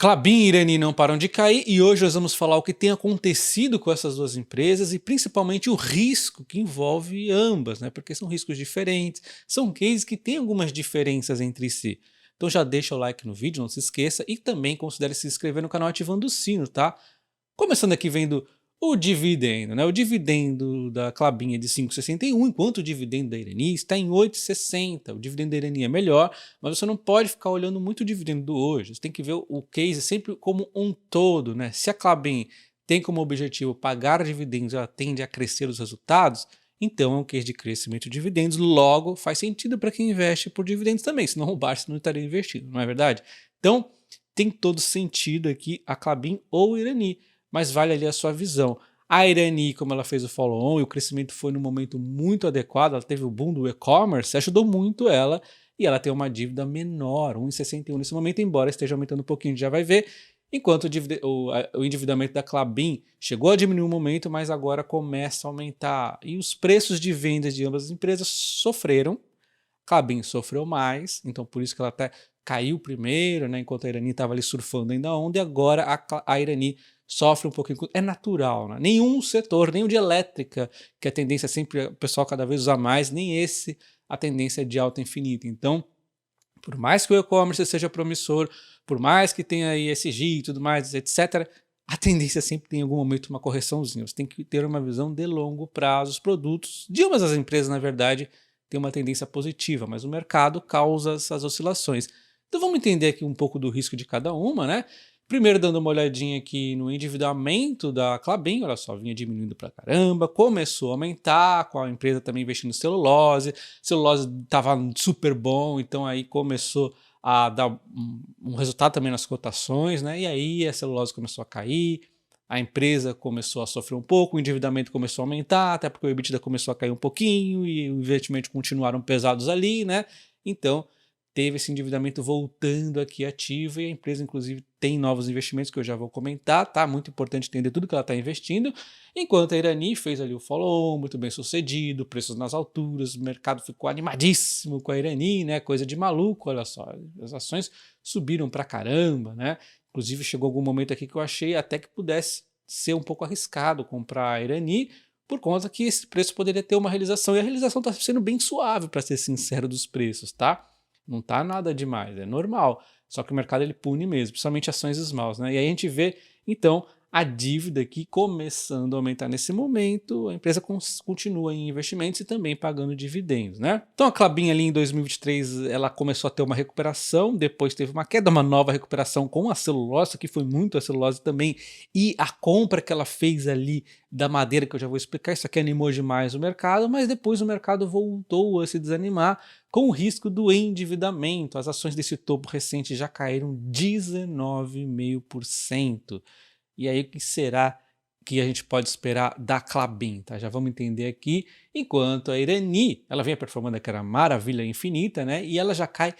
Klabin e Irani não param de cair e hoje nós vamos falar o que tem acontecido com essas duas empresas e principalmente o risco que envolve ambas, né? Porque são riscos diferentes, são cases que têm algumas diferenças entre si. Então já deixa o like no vídeo, não se esqueça, e também considere se inscrever no canal ativando o sino, tá? Começando aqui vendo o dividendo, né? O dividendo da Klabin é de 5,61, enquanto o dividendo da Irani está em 8,60. O dividendo da Irani é melhor, mas você não pode ficar olhando muito o dividendo do hoje. Você tem que ver o case sempre como um todo, né? Se a Klabin tem como objetivo pagar dividendos e ela tende a crescer os resultados, então é um case de crescimento de dividendos, logo faz sentido para quem investe por dividendos também, senão o Barça não estaria investindo, não é verdade? Então tem todo sentido aqui a Klabin ou o Irani, mas vale ali a sua visão. A Irani, como ela fez o follow-on e o crescimento foi num momento muito adequado, ela teve o boom do e-commerce, ajudou muito ela, e ela tem uma dívida menor, 1,61 nesse momento, embora esteja aumentando um pouquinho, já vai ver, enquanto o endividamento da Klabin chegou a diminuir um momento, mas agora começa a aumentar. E os preços de vendas de ambas as empresas sofreram, Klabin sofreu mais, então por isso que ela até caiu primeiro, né, enquanto a Irani estava ali surfando ainda a onda, e agora a Irani sofre um pouquinho, é natural, né? Nenhum setor, nem o de elétrica, que a tendência é sempre o pessoal cada vez usar mais, nem esse a tendência é de alta infinita. Então, por mais que o e-commerce seja promissor, por mais que tenha aí ESG e tudo mais, etc., a tendência sempre tem em algum momento uma correçãozinha. Você tem que ter uma visão de longo prazo. Os produtos de ambas as empresas, na verdade, têm uma tendência positiva, mas o mercado causa essas oscilações. Então vamos entender aqui um pouco do risco de cada uma, né? Primeiro dando uma olhadinha aqui no endividamento da Klabin, olha só, vinha diminuindo pra caramba, começou a aumentar, com a empresa também investindo em celulose estava super bom, então aí começou a dar um resultado também nas cotações, né? E aí a celulose começou a cair, a empresa começou a sofrer um pouco, o endividamento começou a aumentar, até porque o EBITDA começou a cair um pouquinho e os investimentos continuaram pesados ali, né? Então teve esse endividamento voltando aqui ativo e a empresa inclusive tem novos investimentos que eu já vou comentar, tá? Muito importante entender tudo que ela está investindo, enquanto a Irani fez ali o follow-on, muito bem sucedido, preços nas alturas, o mercado ficou animadíssimo com a Irani, né? Coisa de maluco, olha só, as ações subiram pra caramba, né? Inclusive chegou algum momento aqui que eu achei até que pudesse ser um pouco arriscado comprar a Irani, por conta que esse preço poderia ter uma realização, e a realização está sendo bem suave, para ser sincero, dos preços, tá? Não tá nada demais, é normal. Só que o mercado ele pune mesmo, principalmente ações smalls, né? E aí a gente vê, então, a dívida aqui começando a aumentar nesse momento, a empresa continua em investimentos e também pagando dividendos, né? Então a Klabin ali em 2023, ela começou a ter uma recuperação, depois teve uma queda, uma nova recuperação com a celulose, que foi muito a celulose também, e a compra que ela fez ali da madeira, que eu já vou explicar, isso aqui animou demais o mercado, mas depois o mercado voltou a se desanimar, com o risco do endividamento. As ações desse topo recente já caíram 19,5%. E aí o que será que a gente pode esperar da Klabin? Tá? Já vamos entender aqui. Enquanto a Irani, ela vem performando aquela maravilha infinita, né? E ela já cai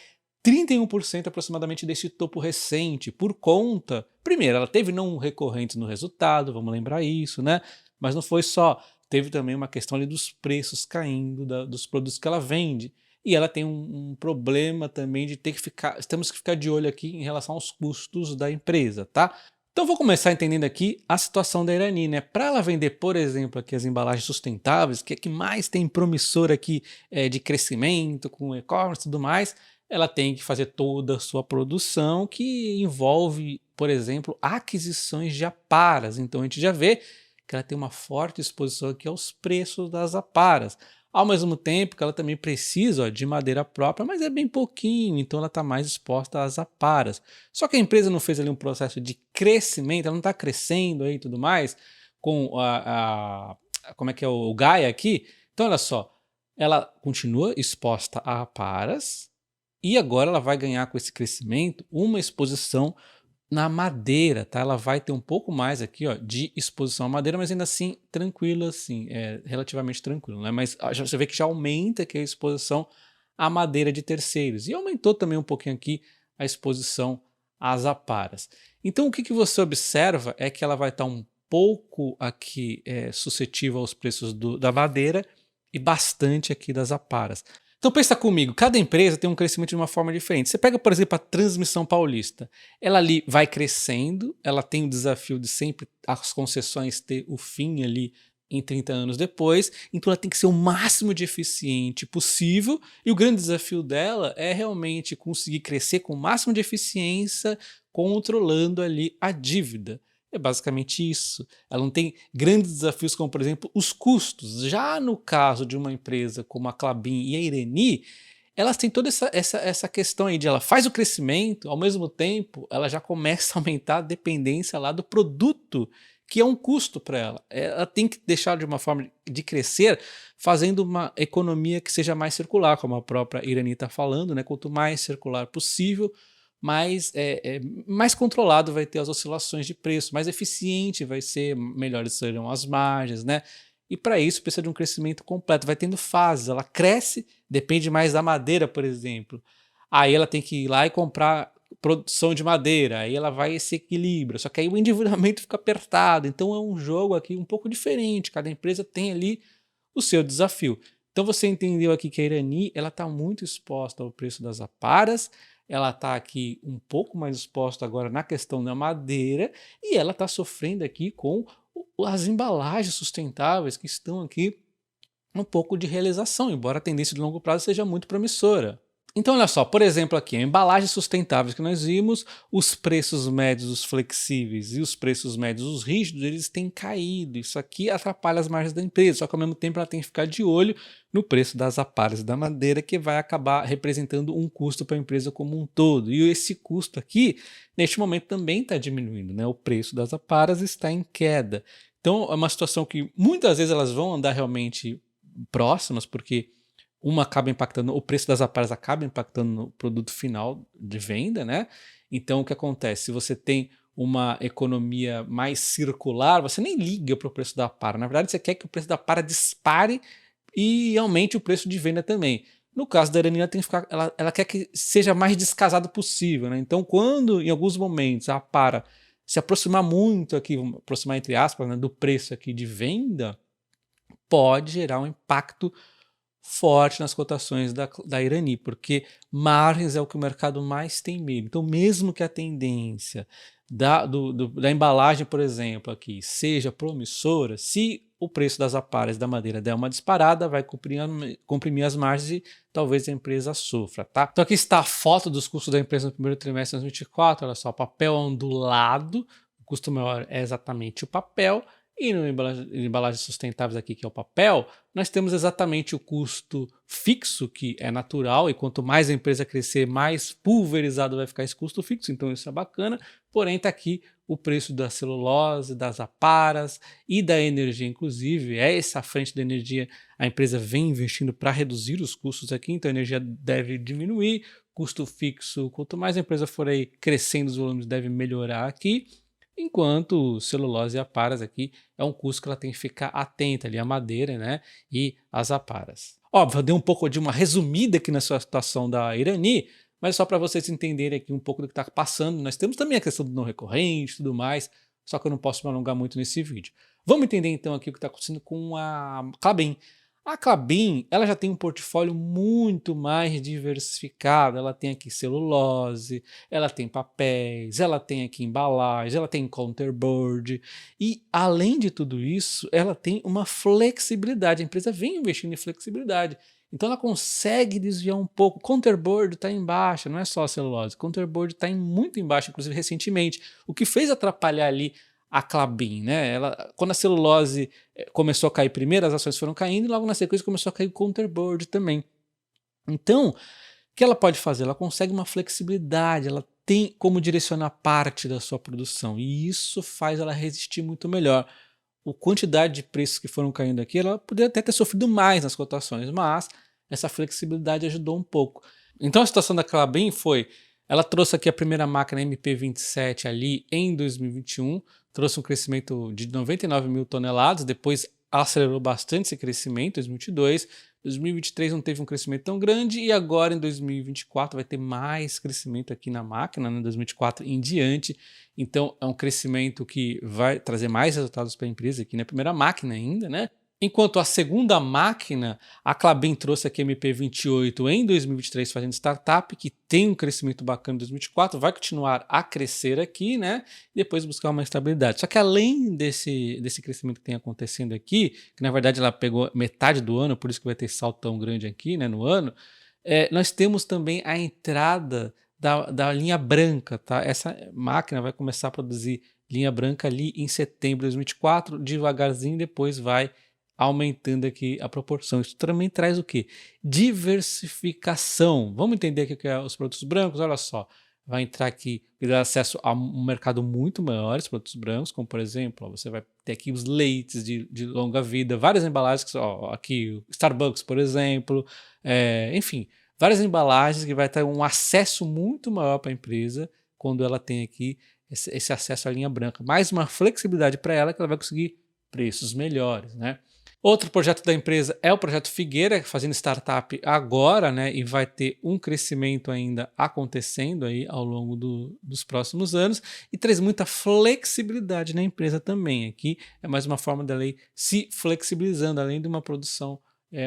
31% aproximadamente desse topo recente, por conta, primeiro, ela teve não recorrentes no resultado, vamos lembrar isso, né? Mas não foi só, teve também uma questão ali dos preços caindo dos produtos que ela vende. E ela tem um problema também de ter que temos que ficar de olho aqui em relação aos custos da empresa, tá? Então vou começar entendendo aqui a situação da Irani, né? Para ela vender, por exemplo, aqui as embalagens sustentáveis, que é que mais tem promissor aqui de crescimento, com e-commerce e tudo mais, ela tem que fazer toda a sua produção, que envolve, por exemplo, aquisições de aparas. Então a gente já vê que ela tem uma forte exposição aqui aos preços das aparas. Ao mesmo tempo que ela também precisa de madeira própria, mas é bem pouquinho, então ela está mais exposta às aparas. Só que a empresa não fez ali um processo de crescimento, ela não está crescendo aí e tudo mais, com como é que é o Gaia aqui. Então olha só, ela continua exposta a aparas e agora ela vai ganhar com esse crescimento uma exposição na madeira, tá? Ela vai ter um pouco mais aqui, ó, de exposição à madeira, mas ainda assim tranquila, assim, relativamente tranquilo, né? Mas você vê que já aumenta aqui a exposição à madeira de terceiros e aumentou também um pouquinho aqui a exposição às aparas. Então o que você observa é que ela vai estar um pouco aqui suscetível aos preços da madeira e bastante aqui das aparas. Então pensa comigo, cada empresa tem um crescimento de uma forma diferente. Você pega, por exemplo, a Transmissão Paulista. Ela ali vai crescendo, ela tem o desafio de sempre as concessões ter o fim ali em 30 anos depois, então ela tem que ser o máximo de eficiente possível, e o grande desafio dela é realmente conseguir crescer com o máximo de eficiência, controlando ali a dívida. É basicamente isso. Ela não tem grandes desafios como, por exemplo, os custos. Já no caso de uma empresa como a Klabin e a Irani, elas têm toda essa questão aí de ela faz o crescimento, ao mesmo tempo ela já começa a aumentar a dependência lá do produto, que é um custo para ela. Ela tem que deixar de uma forma de crescer fazendo uma economia que seja mais circular, como a própria Irani está falando, né? Quanto mais circular possível, mais controlado vai ter as oscilações de preço, mais eficiente vai ser, melhores serão as margens, né? E para isso precisa de um crescimento completo, vai tendo fases, ela cresce, depende mais da madeira, por exemplo. Aí ela tem que ir lá e comprar produção de madeira, aí ela vai e se equilibra, só que aí o endividamento fica apertado, então é um jogo aqui um pouco diferente, cada empresa tem ali o seu desafio. Então você entendeu aqui que a Irani ela está muito exposta ao preço das aparas, ela está aqui um pouco mais exposta agora na questão da madeira e ela está sofrendo aqui com as embalagens sustentáveis que estão aqui um pouco de realização, embora a tendência de longo prazo seja muito promissora. Então olha só, por exemplo aqui, a embalagem sustentáveis que nós vimos, os preços médios os flexíveis e os preços médios os rígidos, eles têm caído, isso aqui atrapalha as margens da empresa, só que ao mesmo tempo ela tem que ficar de olho no preço das aparas e da madeira, que vai acabar representando um custo para a empresa como um todo, e esse custo aqui, neste momento também está diminuindo, né? O preço das aparas está em queda. Então é uma situação que muitas vezes elas vão andar realmente próximas, porque uma acaba impactando, o preço das aparas acaba impactando no produto final de venda, né? Então o que acontece? Se você tem uma economia mais circular, você nem liga para o preço da apara. Na verdade, você quer que o preço da apara dispare e aumente o preço de venda também. No caso da Irani, ela quer que seja mais descasado possível, né? Então, quando em alguns momentos a apara se aproximar muito aqui, vamos aproximar entre aspas, né, do preço aqui de venda, pode gerar um impacto forte nas cotações da Irani, porque margens é o que o mercado mais tem medo. Então, mesmo que a tendência da embalagem, por exemplo, aqui seja promissora, se o preço das aparas da madeira der uma disparada, vai comprimir as margens e talvez a empresa sofra, tá? Então aqui está a foto dos custos da empresa no primeiro trimestre de 2024, olha só, papel ondulado, o custo maior é exatamente o papel, e no embalagens sustentáveis aqui, que é o papel, nós temos exatamente o custo fixo, que é natural, e quanto mais a empresa crescer, mais pulverizado vai ficar esse custo fixo, então isso é bacana, porém está aqui o preço da celulose, das aparas e da energia, inclusive, é essa frente da energia, a empresa vem investindo para reduzir os custos aqui, então a energia deve diminuir, custo fixo, quanto mais a empresa for aí crescendo, os volumes devem melhorar aqui, enquanto celulose e aparas aqui é um custo que ela tem que ficar atenta ali, a madeira, né, e as aparas. Óbvio, eu dei um pouco de uma resumida aqui nessa situação da Irani, mas só para vocês entenderem aqui um pouco do que está passando. Nós temos também a questão do não recorrente e tudo mais, só que eu não posso me alongar muito nesse vídeo. Vamos entender então aqui o que está acontecendo com a Klabin. A Klabin, ela já tem um portfólio muito mais diversificado, ela tem aqui celulose, ela tem papéis, ela tem aqui embalagem, ela tem counterboard e além de tudo isso, ela tem uma flexibilidade, a empresa vem investindo em flexibilidade, então ela consegue desviar um pouco, counterboard está em baixa, não é só a celulose, counterboard está muito em baixa, inclusive recentemente, o que fez atrapalhar ali a Klabin, né? Quando a celulose começou a cair primeiro, as ações foram caindo e logo na sequência começou a cair o counterboard também. Então, o que ela pode fazer? Ela consegue uma flexibilidade, ela tem como direcionar parte da sua produção e isso faz ela resistir muito melhor. A quantidade de preços que foram caindo aqui, ela poderia até ter sofrido mais nas cotações, mas essa flexibilidade ajudou um pouco. Então a situação da Klabin foi, ela trouxe aqui a primeira máquina MP27 ali em 2021, trouxe um crescimento de 99 mil toneladas, depois acelerou bastante esse crescimento em 2022, 2023 não teve um crescimento tão grande e agora em 2024 vai ter mais crescimento aqui na máquina, né, 2024 em diante, então é um crescimento que vai trazer mais resultados para a empresa aqui na primeira máquina ainda, né? Enquanto a segunda máquina, a Klabin trouxe aqui a MP28 em 2023 fazendo startup, que tem um crescimento bacana em 2024, vai continuar a crescer aqui, né? E depois buscar uma estabilidade. Só que além desse crescimento que tem acontecendo aqui, que na verdade ela pegou metade do ano, por isso que vai ter salto tão grande aqui, né, no ano, nós temos também a entrada da linha branca, tá? Essa máquina vai começar a produzir linha branca ali em setembro de 2024, devagarzinho, depois vai aumentando aqui a proporção. Isso também traz o quê? Diversificação. Vamos entender aqui o que é os produtos brancos? Olha só, vai entrar aqui e dar acesso a um mercado muito maior, os produtos brancos, como por exemplo, ó, você vai ter aqui os leites de longa vida, várias embalagens, ó, aqui o Starbucks, por exemplo, enfim, várias embalagens que vai ter um acesso muito maior para a empresa quando ela tem aqui esse acesso à linha branca. Mais uma flexibilidade para ela que ela vai conseguir preços melhores, né? Outro projeto da empresa é o projeto Figueira, fazendo startup agora, né, e vai ter um crescimento ainda acontecendo aí ao longo dos próximos anos e traz muita flexibilidade na empresa também. Aqui é mais uma forma dela ir se flexibilizando, além de uma produção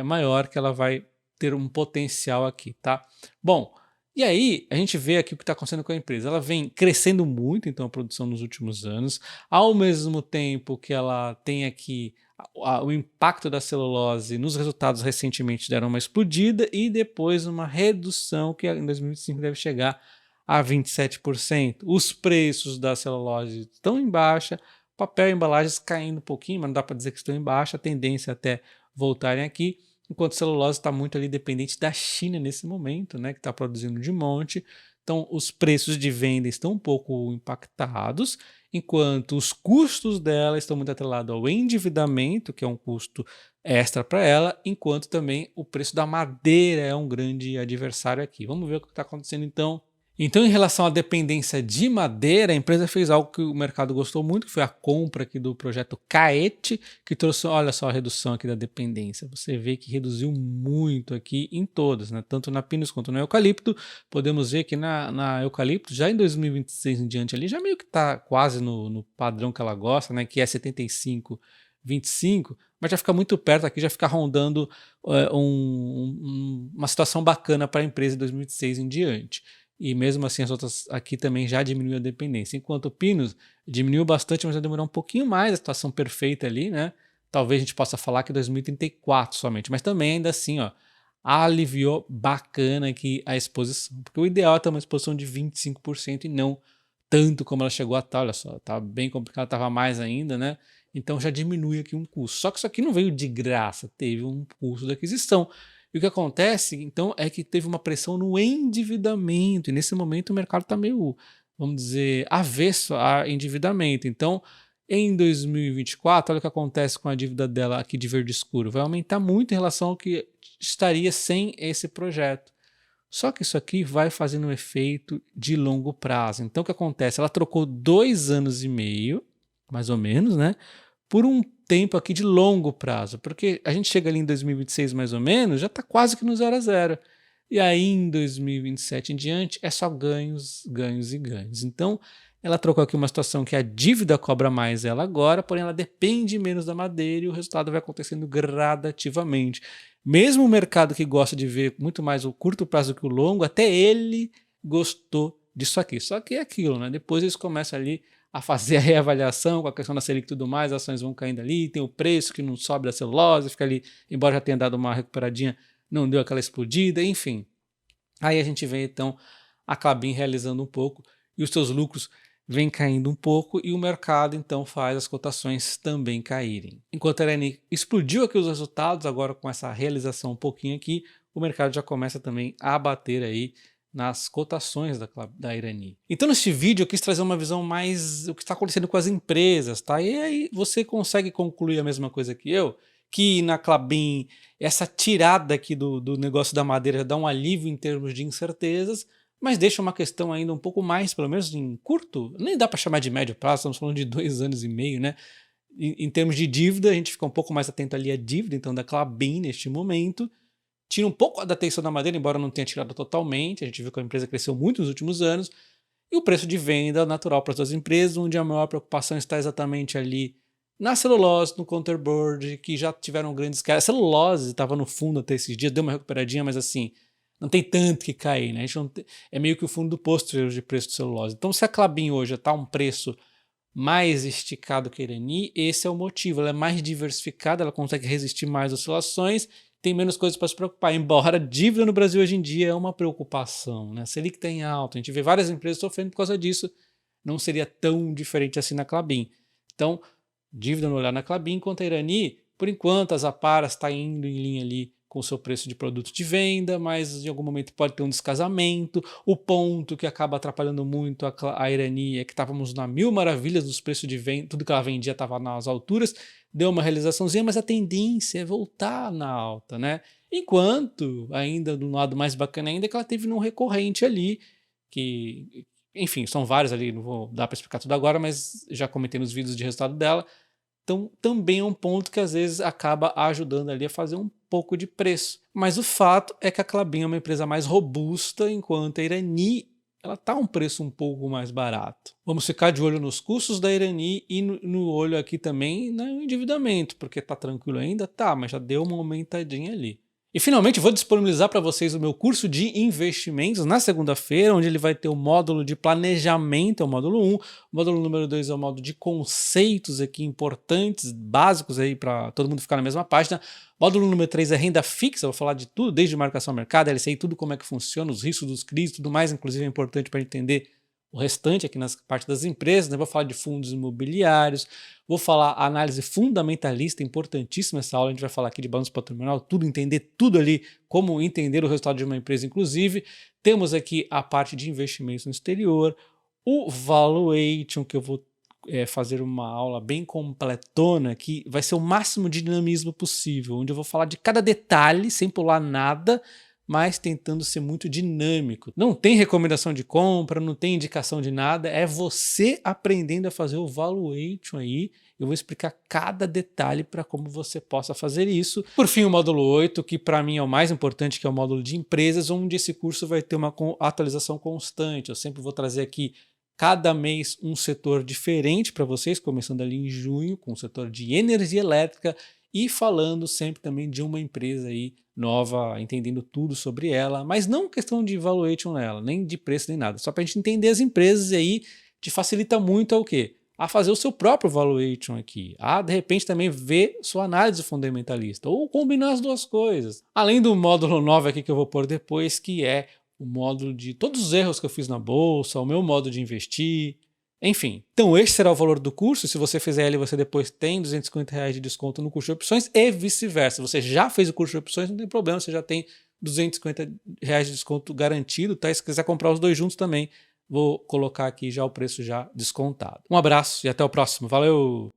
maior que ela vai ter um potencial aqui, tá? Bom, e aí a gente vê aqui o que está acontecendo com a empresa. Ela vem crescendo muito, então, a produção nos últimos anos, ao mesmo tempo que ela tem aqui o impacto da celulose nos resultados recentemente deram uma explodida e depois uma redução que em 2025 deve chegar a 27%. Os preços da celulose estão em baixa, papel e embalagens caindo um pouquinho, mas não dá para dizer que estão em baixa, a tendência é até voltarem aqui, enquanto a celulose está muito ali dependente da China nesse momento, né, que está produzindo de monte. Então os preços de venda estão um pouco impactados, enquanto os custos dela estão muito atrelados ao endividamento, que é um custo extra para ela, enquanto também o preço da madeira é um grande adversário aqui. Vamos ver o que está acontecendo então. Então, em relação à dependência de madeira, a empresa fez algo que o mercado gostou muito, que foi a compra aqui do projeto Caete, que trouxe, olha só a redução aqui da dependência. Você vê que reduziu muito aqui em todas, né? Tanto na Pinus quanto no eucalipto. Podemos ver que na eucalipto, já em 2026 em diante ali, já meio que está quase no padrão que ela gosta, né? Que é 75-25, mas já fica muito perto aqui, já fica rondando uma situação bacana para a empresa em 2026 em diante. E mesmo assim as outras aqui também já diminuiu a dependência. Enquanto o Pinus diminuiu bastante, mas vai demorar um pouquinho mais a situação perfeita ali, né? Talvez a gente possa falar que 2034 somente, mas também ainda assim, ó, aliviou bacana aqui a exposição. Porque o ideal é ter uma exposição de 25% e não tanto como ela chegou a estar. Olha só, tá bem complicado, estava mais ainda, né? Então já diminui aqui um custo. Só que isso aqui não veio de graça, teve um custo de aquisição. E o que acontece, então, é que teve uma pressão no endividamento, e nesse momento o mercado está meio, vamos dizer, avesso a endividamento. Então, em 2024, olha o que acontece com a dívida dela aqui de verde escuro, vai aumentar muito em relação ao que estaria sem esse projeto. Só que isso aqui vai fazendo um efeito de longo prazo. Então, o que acontece? Ela trocou 2 anos e meio, mais ou menos, né? Por um tempo aqui de longo prazo, porque a gente chega ali em 2026 mais ou menos, já está quase que no 0 a 0. E aí em 2027 em diante é só ganhos, ganhos e ganhos. Então ela trocou aqui uma situação que a dívida cobra mais ela agora, porém ela depende menos da madeira e o resultado vai acontecendo gradativamente. Mesmo o mercado que gosta de ver muito mais o curto prazo que o longo, até ele gostou disso aqui. Só que é aquilo, né? Depois eles começam ali a fazer a reavaliação com a questão da Selic e tudo mais, as ações vão caindo ali, tem o preço que não sobe da celulose, fica ali, embora já tenha dado uma recuperadinha, não deu aquela explodida, enfim. Aí a gente vê então a Klabin realizando um pouco e os seus lucros vêm caindo um pouco e o mercado então faz as cotações também caírem. Enquanto a Irani explodiu aqui os resultados, agora com essa realização um pouquinho aqui, o mercado já começa também a bater aí nas cotações da Irani. Então neste vídeo eu quis trazer uma visão mais o que está acontecendo com as empresas, tá? E aí você consegue concluir a mesma coisa que eu, que na Klabin essa tirada aqui do negócio da madeira dá um alívio em termos de incertezas, mas deixa uma questão ainda um pouco mais, pelo menos em curto, nem dá para chamar de médio prazo, estamos falando de 2 anos e meio, né? Em termos de dívida, a gente fica um pouco mais atento ali à dívida, então da Klabin neste momento, tira um pouco da atenção da madeira, embora não tenha tirado totalmente, a gente viu que a empresa cresceu muito nos últimos anos, e o preço de venda natural para as duas empresas, onde a maior preocupação está exatamente ali Na celulose, no counterboard, que já tiveram grandes quedas. A celulose estava no fundo até esses dias, deu uma recuperadinha, mas assim, não tem tanto que cair, né? A gente não tem, é meio que o fundo do poço de preço de celulose. Então, se a Klabin hoje está um preço mais esticado que a Irani, esse é o motivo. Ela é mais diversificada, ela consegue resistir mais às oscilações, tem menos coisas para se preocupar. Embora a dívida no Brasil hoje em dia é uma preocupação, né? A Selic está em alta, a gente vê várias empresas sofrendo por causa disso, não seria tão diferente assim na Klabin. Então, dívida no olhar na Klabin, enquanto a Irani, por enquanto, as aparas está indo em linha ali com o seu preço de produto de venda, mas em algum momento pode ter um descasamento. O ponto que acaba atrapalhando muito a Irani é que estávamos na mil maravilhas dos preços de venda, tudo que ela vendia estava nas alturas, deu uma realizaçãozinha, mas a tendência é voltar na alta, né? Enquanto, ainda do lado mais bacana ainda, é que ela teve num recorrente ali, que, enfim, são vários ali, não vou dar para explicar tudo agora, mas já comentei nos vídeos de resultado dela. Então, também é um ponto que às vezes acaba ajudando ali a fazer um pouco de preço. Mas o fato é que a Klabin é uma empresa mais robusta, enquanto a Irani ela está um preço um pouco mais barato. Vamos ficar de olho nos custos da Irani e no olho aqui também no endividamento, porque está tranquilo ainda? Tá, mas já deu uma aumentadinha ali. E finalmente vou disponibilizar para vocês o meu curso de investimentos na segunda-feira, onde ele vai ter o módulo de planejamento, é o módulo 1, o módulo número 2 é o módulo de conceitos aqui importantes, básicos aí para todo mundo ficar na mesma página. Módulo número 3 é renda fixa, vou falar de tudo, desde marcação ao mercado, LCI, tudo como é que funciona, os riscos dos CRIs, tudo mais, inclusive é importante para entender o restante aqui nas parte das empresas, né? Vou falar de fundos imobiliários, vou falar análise fundamentalista, importantíssima essa aula, a gente vai falar aqui de balanço patrimonial, tudo, entender tudo ali, como entender o resultado de uma empresa, inclusive. Temos aqui a parte de investimentos no exterior, o valuation, que eu vou fazer uma aula bem completona, que vai ser o máximo de dinamismo possível, onde eu vou falar de cada detalhe, sem pular nada, mas tentando ser muito dinâmico. Não tem recomendação de compra, não tem indicação de nada, é você aprendendo a fazer o valuation aí. Eu vou explicar cada detalhe para como você possa fazer isso. Por fim, o módulo 8, que para mim é o mais importante, que é o módulo de empresas, onde esse curso vai ter uma atualização constante. Eu sempre vou trazer aqui cada mês um setor diferente para vocês, começando ali em junho, com o setor de energia elétrica e falando sempre também de uma empresa aí nova, entendendo tudo sobre ela, mas não questão de valuation nela, nem de preço nem nada, só para a gente entender as empresas, e aí te facilita muito a o quê? A fazer o seu próprio valuation aqui, a de repente também ver sua análise fundamentalista, ou combinar as duas coisas. Além do módulo 9 aqui que eu vou pôr depois, que é o módulo de todos os erros que eu fiz na bolsa, o meu modo de investir, enfim. Então esse será o valor do curso. Se você fizer ele, você depois tem R$ 250 de desconto no curso de opções e vice-versa. Você já fez o curso de opções, não tem problema, você já tem R$ 250 de desconto garantido, tá? E se quiser comprar os dois juntos também, vou colocar aqui já o preço já descontado. Um abraço e até o próximo. Valeu!